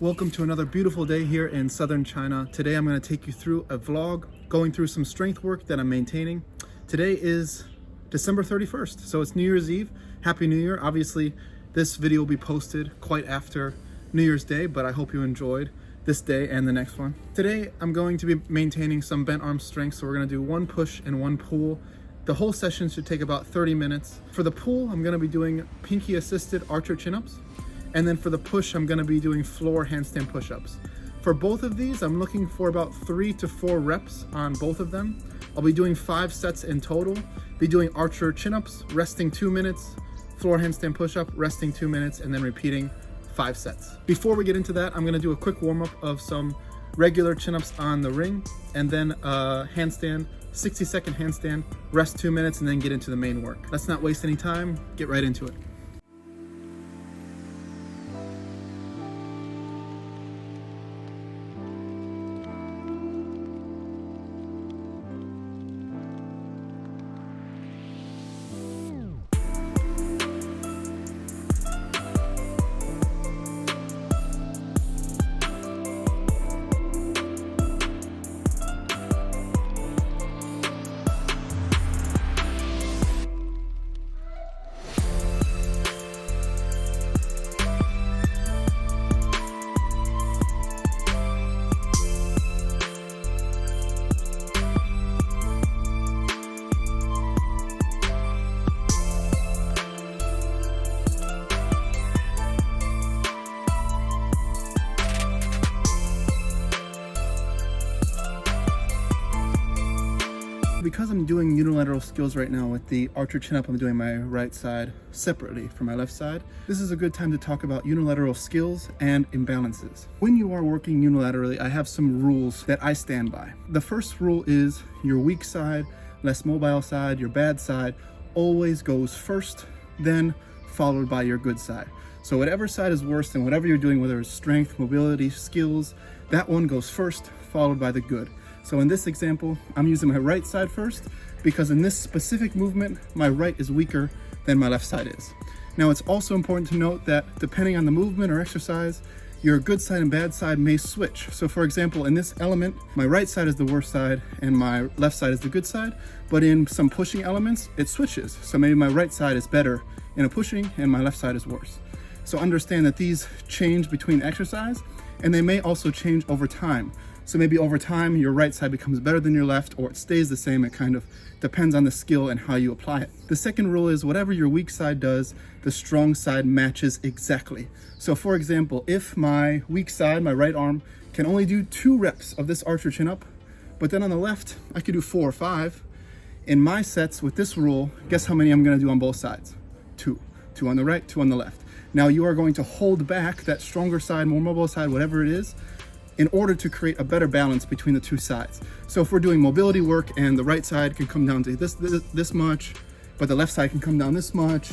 Welcome to another beautiful day here in southern China. Today I'm going to take you through a vlog going through some strength work that I'm maintaining. Today is December 31st, so it's New Year's Eve. Happy New Year. Obviously this video will be posted quite after New Year's Day, but I hope you enjoyed this day and the next one. Today I'm going to be maintaining some bent arm strength, so we're going to do one push and one pull. The whole session should take about 30 minutes. For the pull, I'm going to be doing pinky assisted archer chin-ups. And then for the push, I'm going to be doing floor handstand push-ups. For both of these, I'm looking for about 3 to 4 reps on both of them. I'll be doing 5 sets in total. Be doing archer chin-ups, resting 2 minutes, floor handstand push-up, resting 2 minutes, and then repeating 5 sets. Before we get into that, I'm going to do a quick warm-up of some regular chin-ups on the ring, and then a handstand, 60-second handstand, rest 2 minutes, and then get into the main work. Let's not waste any time, get right into it. Because I'm doing unilateral skills right now with the archer chin-up, I'm doing my right side separately from my left side. This is a good time to talk about unilateral skills and imbalances. When you are working unilaterally, I have some rules that I stand by. The first rule is your weak side, less mobile side, your bad side always goes first, then followed by your good side. So whatever side is worse than whatever you're doing, whether it's strength, mobility, skills, that one goes first, followed by the good. So in this example, I'm using my right side first because in this specific movement, my right is weaker than my left side is. Now it's also important to note that depending on the movement or exercise, your good side and bad side may switch. So for example, in this element, my right side is the worst side and my left side is the good side, but in some pushing elements, it switches. So maybe my right side is better in a pushing and my left side is worse. So understand that these change between exercise and they may also change over time. So maybe over time, your right side becomes better than your left, or it stays the same. It kind of depends on the skill and how you apply it. The second rule is whatever your weak side does, the strong side matches exactly. So for example, if my weak side, my right arm, can only do 2 reps of this archer chin-up, but then on the left, I could do 4 or 5. In my sets with this rule, guess how many I'm gonna do on both sides? 2. 2 on the right, 2 on the left. Now you are going to hold back that stronger side, more mobile side, whatever it is, in order to create a better balance between the 2 sides. So if we're doing mobility work and the right side can come down to this much, but the left side can come down this much,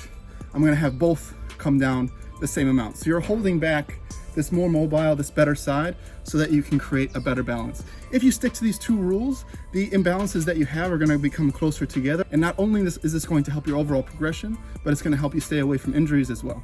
I'm gonna have both come down the same amount. So you're holding back this more mobile, this better side, so that you can create a better balance. If you stick to these 2 rules, the imbalances that you have are gonna become closer together. And not only is this going to help your overall progression, but it's gonna help you stay away from injuries as well.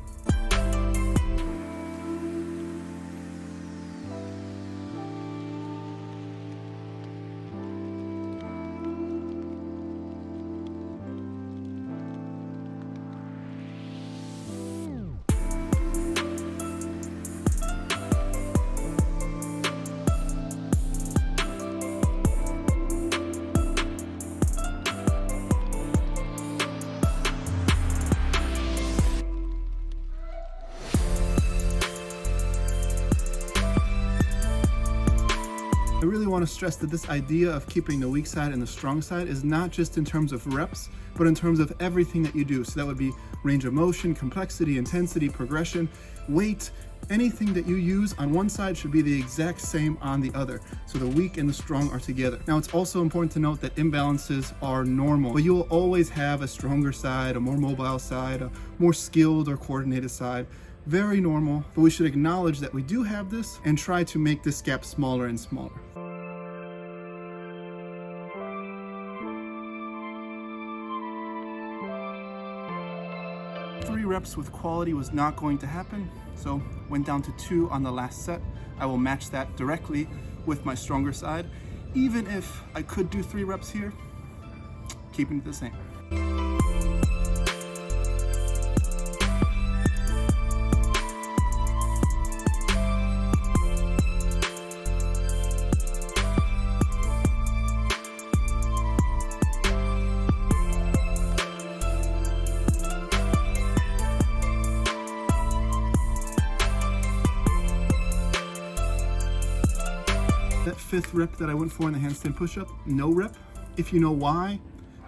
I really want to stress that this idea of keeping the weak side and the strong side is not just in terms of reps, but in terms of everything that you do. So that would be range of motion, complexity, intensity, progression, weight, anything that you use on one side should be the exact same on the other. So the weak and the strong are together. Now it's also important to note that imbalances are normal, but you will always have a stronger side, a more mobile side, a more skilled or coordinated side. Very normal, but we should acknowledge that we do have this and try to make this gap smaller and smaller. reps with quality was not going to happen, so went down to 2 on the last set. I will match that directly with my stronger side. Even if I could do 3 reps here, keeping it the same. That 5th rep that I went for in the handstand push-up, no rep. If you know why,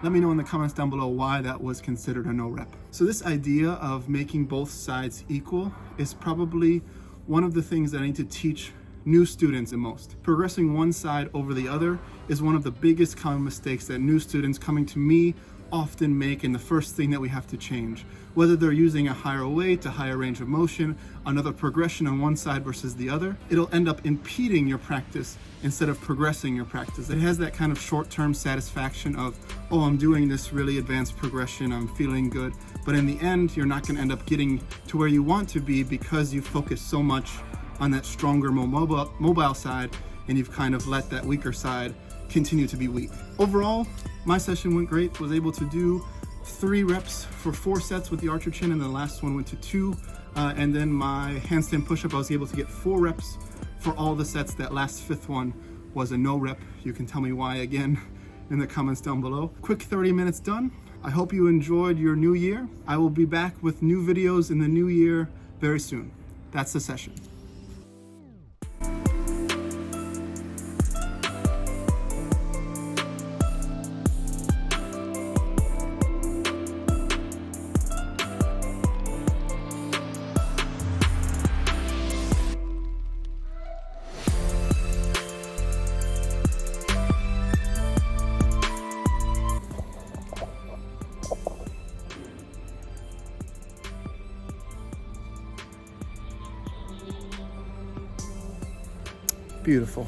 let me know in the comments down below why that was considered a no rep. So this idea of making both sides equal is probably one of the things that I need to teach new students the most. Progressing one side over the other is one of the biggest common mistakes that new students coming to me often make, and the first thing that we have to change. Whether they're using a higher weight, a higher range of motion, another progression on one side versus the other, it'll end up impeding your practice instead of progressing your practice. It has that kind of short-term satisfaction of, oh, I'm doing this really advanced progression, I'm feeling good. But in the end, you're not gonna end up getting to where you want to be because you focus so much on that stronger, more mobile side, and you've kind of let that weaker side continue to be weak. Overall, my session went great. Was able to do 3 reps for 4 sets with the archer chin, and the last one went to 2. And then my handstand push-up, I was able to get 4 reps for all the sets. That last 5th one was a no rep. You can tell me why again in the comments down below. Quick 30 minutes done. I hope you enjoyed your new year. I will be back with new videos in the new year very soon. That's the session. Beautiful.